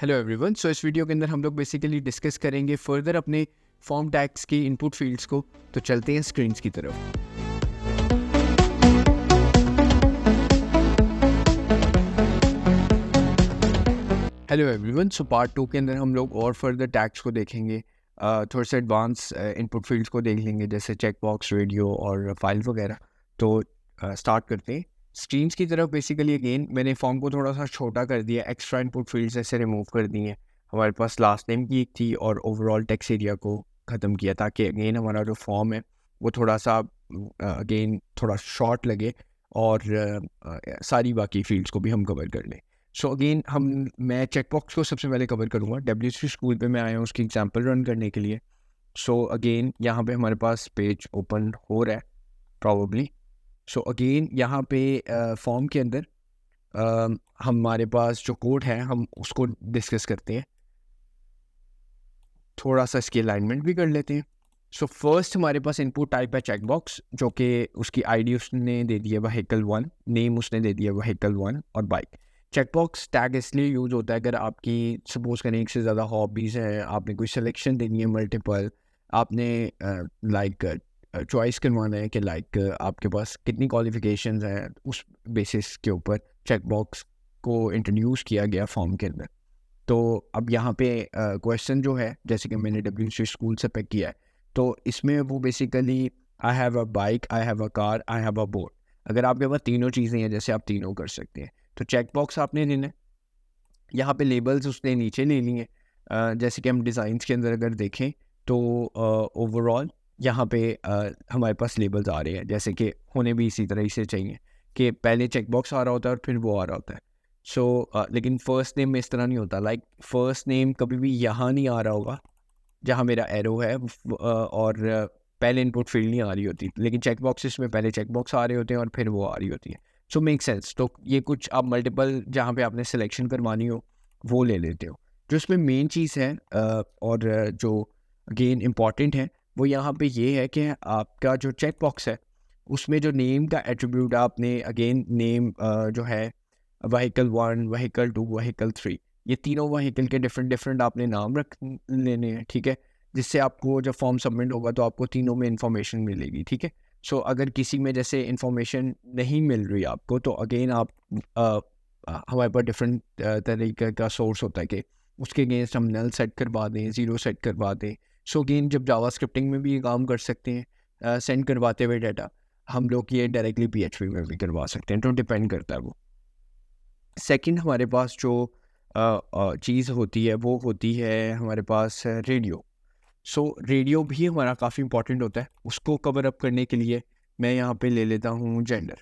Hello everyone. सो इस video के अंदर हम लोग बेसिकली डिस्कस करेंगे फर्दर अपने फॉर्म टैग्स के इनपुट फील्ड्स को। तो चलते हैं स्क्रीन्स की तरफ। Hello everyone. सो पार्ट 2 के अंदर हम लोग और फर्दर टैग्स को देखेंगे, थोड़ा सा एडवांस इनपुट फील्ड्स को देख लेंगे जैसे चेक बॉक्स, रेडियो और फाइल वगैरह। तो स्टार्ट करते हैं स्क्रीन्स की तरफ। बेसिकली अगेन मैंने फॉर्म को थोड़ा सा छोटा कर दिया, एक्स्ट्रा इनपुट फील्ड्स ऐसे रिमूव कर दिए। हमारे पास लास्ट नेम की एक थी और ओवरऑल टेक्स्ट एरिया को ख़त्म किया ताकि अगेन हमारा जो फॉर्म है वो थोड़ा सा अगेन थोड़ा शॉर्ट लगे और सारी बाकी फील्ड्स को भी हम कवर कर लें। सो अगेन मैं चेकबॉक्स को सबसे पहले कवर करूँगा। WC स्कूल पे मैं आया हूँ उसकी एग्जांपल रन करने के लिए। सो अगेन यहाँ पे हमारे पास पेज ओपन हो रहा है प्रॉबली। सो अगेन यहाँ पे फॉर्म के अंदर हमारे पास जो कोड है हम उसको डिस्कस करते हैं, थोड़ा सा इसकी अलाइनमेंट भी कर लेते हैं। सो फर्स्ट हमारे पास इनपुट टाइप है चेकबॉक्स, जो कि उसकी आईडी उसने दे दी है व्हीकल 1, नेम उसने दे दिया व्हीकल 1 और बाइक। चेकबॉक्स टैग इसलिए यूज़ होता है अगर आपकी सपोज करें एक से ज़्यादा हॉबीज़ हैं, आपने कोई सिलेक्शन देनी है मल्टीपल, आपने लाइक चॉइस करवाना है कि लाइक आपके पास कितनी क्वालिफिकेशंस हैं, उस बेसिस के ऊपर चेकबॉक्स को इंट्रोड्यूस किया गया फॉर्म के अंदर। तो अब यहाँ पे क्वेश्चन जो है जैसे कि मैंने WC स्कूल से पिक किया है, तो इसमें वो basically I have a bike, I have a car, I have a boat. अगर आपके पास तीनों चीज़ें हैं जैसे आप तीनों कर सकते हैं, तो चेक बॉक्स आपने लेना है। यहाँ पे लेबल्स उसने नीचे ले लिए हैं। जैसे कि हम डिज़ाइंस के अंदर अगर देखें तो ओवरऑल यहाँ पे हमारे पास लेबल्स आ रहे हैं, जैसे कि होने भी इसी तरह से चाहिए कि पहले चेक बॉक्स आ रहा होता है और फिर वो आ रहा होता है। सो लेकिन फ़र्स्ट नेम में इस तरह नहीं होता। लाइक फ़र्स्ट नेम कभी भी यहाँ नहीं आ रहा होगा जहाँ मेरा एरो है और पहले इनपुट फील्ड नहीं आ रही होती, लेकिन चेक बॉक्सेस में पहले चेक बॉक्स आ रहे होते हैं और फिर वो आ रही होती है। So make sense. तो ये कुछ आप मल्टीपल जहाँ पे आपने सिलेक्शन करवानी हो वो ले लेते हो। जो इसमें मेन चीज़ है और जो अगेन इम्पॉर्टेंट है वो यहाँ पे ये है कि आपका जो चेक बॉक्स है उसमें जो नेम का एट्रीब्यूट आपने अगेन नेम जो है व्हीकल 1, व्हीकल 2, व्हीकल 3, ये तीनों व्हीकल के डिफरेंट आपने नाम रख लेने हैं, ठीक है। जिससे आपको जब फॉर्म सबमिट होगा तो आपको तीनों में इंफॉर्मेशन मिलेगी, ठीक है। सो अगर किसी में जैसे इंफॉर्मेशन नहीं मिल रही आपको तो अगेन आप हमारे पास डिफरेंट तरीके का सोर्स होता है कि उसके अगेंस्ट हम नल सेट करवा दें, ज़ीरो सेट करवा दें। सो अगेन जब जावा स्क्रिप्टिंग में भी ये काम कर सकते हैं, सेंड करवाते हुए डाटा हम लोग ये डायरेक्टली PHP में भी करवा सकते हैं, तो डिपेंड करता है वो। सेकंड हमारे पास जो चीज़ होती है वो होती है हमारे पास रेडियो। सो रेडियो भी हमारा काफ़ी इंपॉर्टेंट होता है। उसको कवर अप करने के लिए मैं यहाँ पे ले लेता हूँ जेंडर,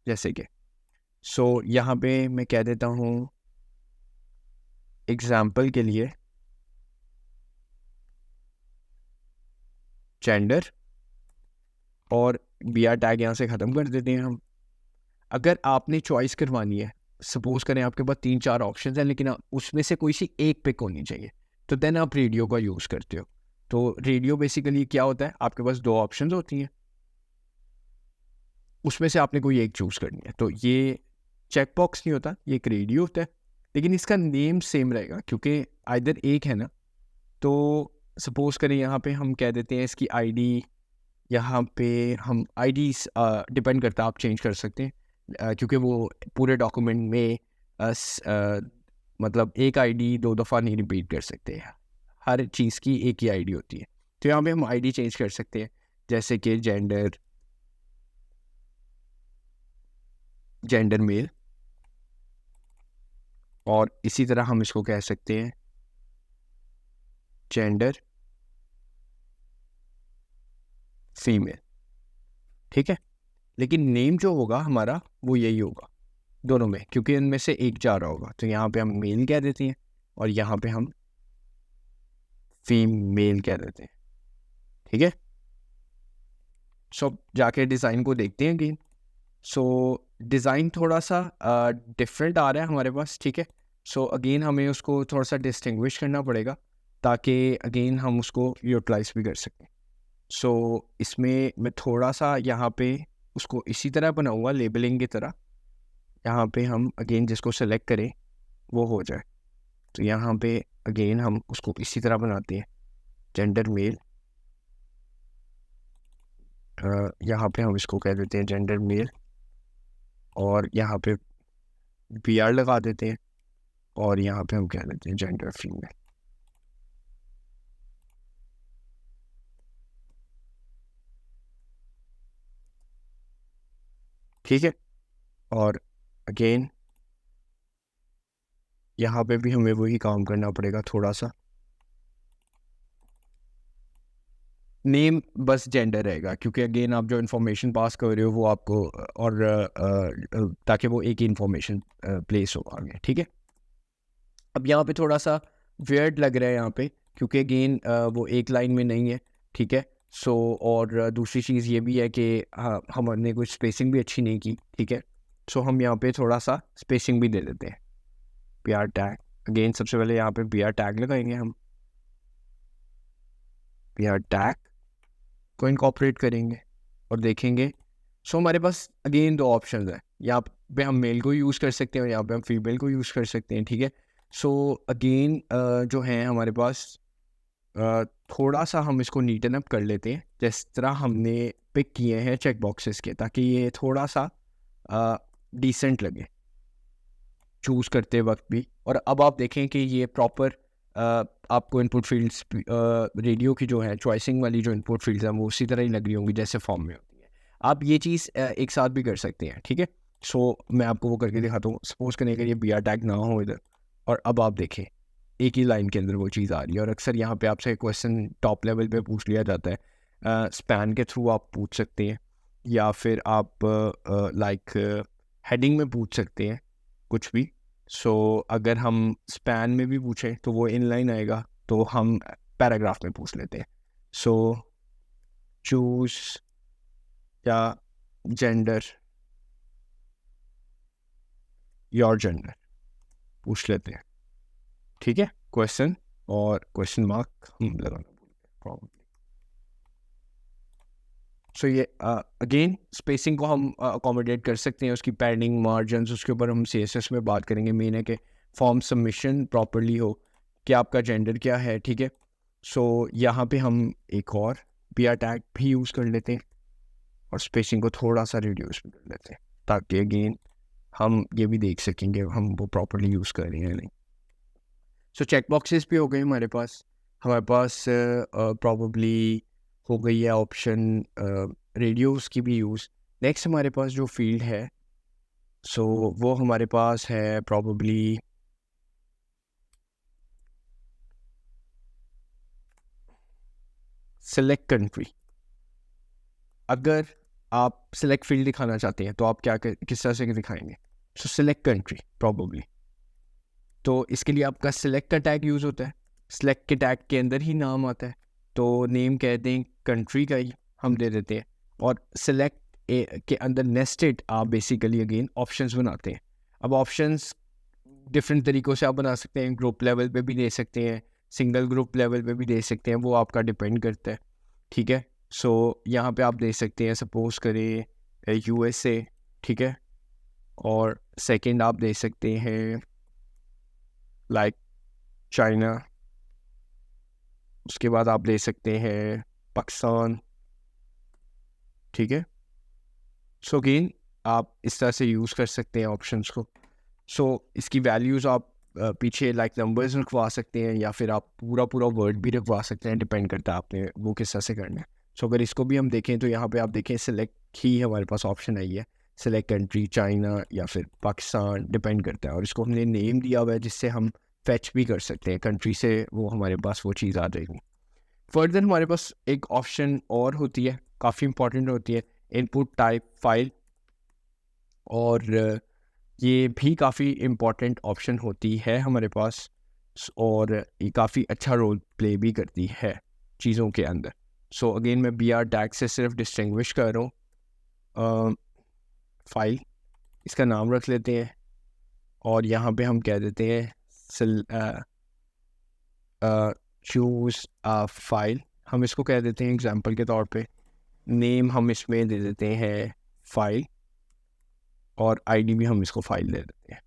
जैसे कि यहाँ पे मैं कह देता हूँ एग्जाम्पल के लिए जेंडर और BR टैग यहाँ से ख़त्म कर देते हैं हम। अगर आपने चॉइस करवानी है, सपोज करें आपके पास 3-4 ऑप्शन हैं लेकिन उसमें से कोई सी एक पिक होनी चाहिए, तो देन आप रेडियो का यूज़ करते हो। तो रेडियो बेसिकली क्या होता है, आपके पास 2 ऑप्शंस होती हैं, उसमें से आपने कोई एक चूज़ करनी है। तो ये चेक बॉक्स नहीं होता, ये एक रेडियो होता है, लेकिन इसका नेम सेम रहेगा क्योंकि आइदर एक है ना। तो सपोज करें यहाँ पे हम कह देते हैं इसकी आईडी, यहाँ पे हम आईडीज़ डिपेंड करता है, आप चेंज कर सकते हैं क्योंकि वो पूरे डॉक्यूमेंट में मतलब एक आईडी 2 दफ़ा नहीं रिपीट कर सकते हैं, हर चीज़ की एक ही आईडी होती है। तो यहाँ पे हम आईडी चेंज कर सकते हैं, जैसे कि जेंडर मेल, और इसी तरह हम इसको कह सकते हैं जेंडर फीमेल, ठीक है। लेकिन नेम जो होगा हमारा वो यही होगा दोनों में, क्योंकि इनमें से एक जा रहा होगा। तो यहाँ पे हम मेल कह देते हैं और यहाँ पे हम फीमेल कह देते हैं, ठीक है। सो जाके डिज़ाइन को देखते हैं कि डिज़ाइन थोड़ा सा डिफरेंट आ रहा है हमारे पास, ठीक है। अगेन हमें उसको थोड़ा सा डिस्टिंग्विश करना पड़ेगा ताकि अगेन हम उसको यूटिलाइज भी कर सकें। इसमें मैं थोड़ा सा यहाँ पे उसको इसी तरह बनाऊँगा लेबलिंग की तरह। यहाँ पे हम अगेन जिसको सेलेक्ट करें वो हो जाए, तो यहाँ पे अगेन हम उसको इसी तरह बनाते हैं, जेंडर मेल। यहाँ पे हम इसको कह देते हैं जेंडर मेल, और यहाँ पे BR लगा देते हैं, और यहाँ पे हम कह देते हैं जेंडर फीमेल। ठीक है, और अगेन यहाँ पे भी हमें वही काम करना पड़ेगा थोड़ा सा। नेम बस जेंडर रहेगा, क्योंकि अगेन आप जो इन्फॉर्मेशन पास कर रहे हो वो आपको और ताकि वो एक ही इन्फॉर्मेशन प्लेस हो आगे। ठीक है, अब यहाँ पे थोड़ा सा वियर्ड लग रहा है यहाँ पे, क्योंकि अगेन वो एक लाइन में नहीं है। ठीक है, सो और दूसरी चीज़ ये भी है कि हमने कुछ स्पेसिंग भी अच्छी नहीं की। ठीक है, सो हम यहाँ पे थोड़ा सा स्पेसिंग भी दे देते हैं। BR टैग, अगेन सबसे पहले यहाँ पे BR टैग लगाएंगे हम, BR टैग को इनकॉर्पोरेट करेंगे और देखेंगे। सो हमारे पास अगेन दो ऑप्शन है, यहाँ पे हम मेल को यूज़ कर सकते हैं और यहाँ पे हम फीमेल को यूज़ कर सकते हैं। ठीक है, सो अगेन जो है हमारे पास थोड़ा सा हम इसको नीटन अप कर लेते हैं, जिस तरह हमने पिक किए हैं चेक बॉक्सेस के, ताकि ये थोड़ा सा डिसेंट लगे चूज़ करते वक्त भी। और अब आप देखें कि ये प्रॉपर आपको इनपुट फील्ड्स रेडियो की जो है चॉइसिंग वाली जो इनपुट फील्ड्स हैं वो उसी तरह ही लग रही होंगी जैसे फॉर्म में होती है। आप ये चीज़ एक साथ भी कर सकते हैं। ठीक है, सो मैं आपको वो करके दिखाता हूँ। सपोज करने के लिए BR टैग ना हो इधर, और अब आप देखें एक ही लाइन के अंदर वो चीज़ आ रही है। और अक्सर यहाँ पे आपसे क्वेश्चन टॉप लेवल पे पूछ लिया जाता है, स्पैन के थ्रू आप पूछ सकते हैं, या फिर आप लाइक हेडिंग में पूछ सकते हैं कुछ भी। सो अगर हम स्पैन में भी पूछें तो वो इनलाइन आएगा, तो हम पैराग्राफ में पूछ लेते हैं। सो चूज या जेंडर, योर जेंडर पूछ लेते हैं। ठीक है, क्वेश्चन और क्वेश्चन मार्क हम लगाना भूल गए प्रॉब्लम। सो ये अगेन स्पेसिंग को हम अकोमोडेट कर सकते हैं, उसकी पैडिंग, मार्जिन, उसके ऊपर हम CSS में बात करेंगे। मेन है कि फॉर्म सबमिशन प्रॉपरली हो, कि आपका जेंडर क्या है। ठीक है, सो यहाँ पे हम एक और BR टैग भी यूज़ कर लेते हैं और स्पेसिंग को थोड़ा सा रिड्यूस भी कर लेते हैं, ताकि अगेन हम ये भी देख सकेंगे हम वो प्रॉपरली यूज़ कर रहे हैं नहीं। सो चेक बॉक्सेस भी हो गए हमारे पास प्रॉबली हो गई है ऑप्शन रेडियोस की भी यूज़। नेक्स्ट हमारे पास जो फील्ड है, सो वो हमारे पास है प्रॉबली सेलेक्ट कंट्री। अगर आप सेलेक्ट फील्ड दिखाना चाहते हैं तो आप किस तरह से दिखाएंगे? सो सेलेक्ट कंट्री प्रॉबली, तो इसके लिए आपका सेलेक्ट का टैग यूज़ होता है। सेलेक्ट के टैग के अंदर ही नाम आता है, तो नेम कहते हैं कंट्री का ही हम दे देते हैं। और सेलेक्ट के अंदर नेस्टेड आप बेसिकली अगेन ऑप्शंस बनाते हैं। अब ऑप्शंस डिफरेंट तरीक़ों से आप बना सकते हैं, ग्रुप लेवल पे भी दे सकते हैं, सिंगल ग्रुप लेवल पे भी दे सकते हैं, वो आपका डिपेंड करता है। ठीक है, सो यहाँ पे आप दे सकते हैं, सपोज करें USA। ठीक है, और सेकंड आप दे सकते हैं लाइक चाइना, उसके बाद आप दे सकते हैं पाकिस्तान। ठीक है, सो अगेन आप इस तरह से यूज़ कर सकते हैं ऑप्शंस को। सो इसकी वैल्यूज़ आप पीछे लाइक नंबर्स रखवा सकते हैं, या फिर आप पूरा पूरा वर्ड भी रखवा सकते हैं, डिपेंड करता है आपने वो किस तरह से करना है। सो अगर इसको भी हम देखें तो यहाँ पे आप देखें सेलेक्ट ही हमारे पास ऑप्शन आई है, सेलेक्ट कंट्री, चाइना या फिर पाकिस्तान, डिपेंड करता है। और इसको हमने नेम दिया हुआ है जिससे हम फैच भी कर सकते हैं कंट्री से, वो हमारे पास वो चीज़ आ जाएगी। फर्दर हमारे पास एक ऑप्शन और होती है, काफ़ी इंपॉर्टेंट होती है, इनपुट टाइप फाइल। और ये भी काफ़ी इम्पॉर्टेंट ऑप्शन होती है हमारे पास, और ये काफ़ी अच्छा रोल प्ले भी करती है चीज़ों के अंदर। सो अगेन मैं BR टैग से सिर्फ डिस्टिंग्विश कर रहा हूँ। फाइल, इसका नाम रख लेते हैं, और यहाँ पे हम कह देते हैं चूज़ फाइल। हम इसको कह देते हैं एग्जांपल के तौर पे, नेम हम इसमें दे देते हैं फाइल, और ID भी हम इसको फाइल दे देते हैं।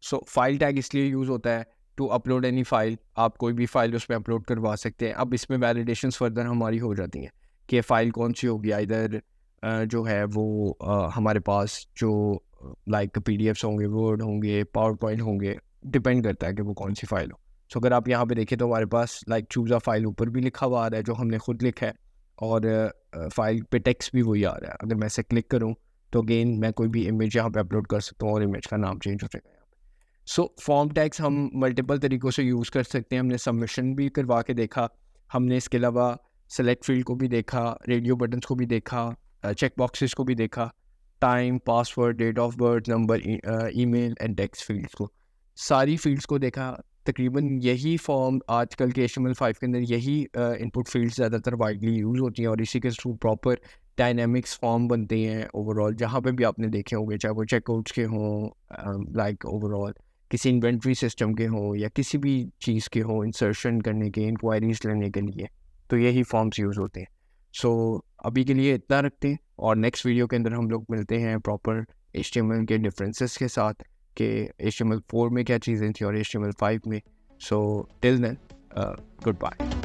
सो फाइल टैग इसलिए यूज़ होता है टू अपलोड एनी फाइल, आप कोई भी फाइल उसमें अपलोड करवा सकते हैं। अब इसमें वैलिडेशंस फर्दर हमारी हो जाती हैं कि फ़ाइल कौन सी होगी, इधर जो है वो हमारे पास जो लाइक पीडीएफ्स होंगे, वर्ड होंगे, पावर पॉइंट होंगे, डिपेंड करता है कि वो कौन सी फ़ाइल हो। सो अगर आप यहाँ पे देखें तो हमारे पास लाइक चूज़ अ फाइल ऊपर भी लिखा हुआ आ रहा है जो हमने खुद लिखा है, और फाइल पे टेक्स्ट भी वही आ रहा है। अगर मैं इसे क्लिक करूँ तो अगेन मैं कोई भी इमेज यहाँ पे अपलोड कर सकता हूँ और इमेज का नाम चेंज हो जाएगा यहाँ पे। सो फॉर्म टैग्स हम मल्टीपल तरीक़ों से यूज़ कर सकते हैं। हमने सबमिशन भी करवा के देखा, हमने इसके अलावा सेलेक्ट फील्ड को भी देखा, रेडियो बटन्स को भी देखा, चेक बॉक्सेस को भी देखा, time, password, date of birth, number, email and text fields को, सारी फील्ड्स को देखा। तकरीबन यही फॉर्म आजकल के HTML5 के अंदर यही इनपुट फील्ड्स ज़्यादातर वाइडली यूज़ होती हैं और इसी के थ्रू प्रॉपर डायनामिक्स फॉर्म बनते हैं ओवरऑल। जहाँ पे भी आपने देखे होंगे, चाहे वो चेकआउट्स के हों, लाइक ओवरऑल किसी इन्वेंट्री सिस्टम के हों या किसी भी चीज़ के हों, इंसर्शन करने के, इंक्वायरीज लेने के लिए, तो यही फॉर्म्स यूज़ होते हैं। सो अभी के लिए इतना रखते हैं और नेक्स्ट वीडियो के अंदर हम लोग मिलते हैं प्रॉपर HTML के डिफरेंसेस के साथ कि HTML4 में क्या चीज़ें थी और HTML5 में। So till then, good bye.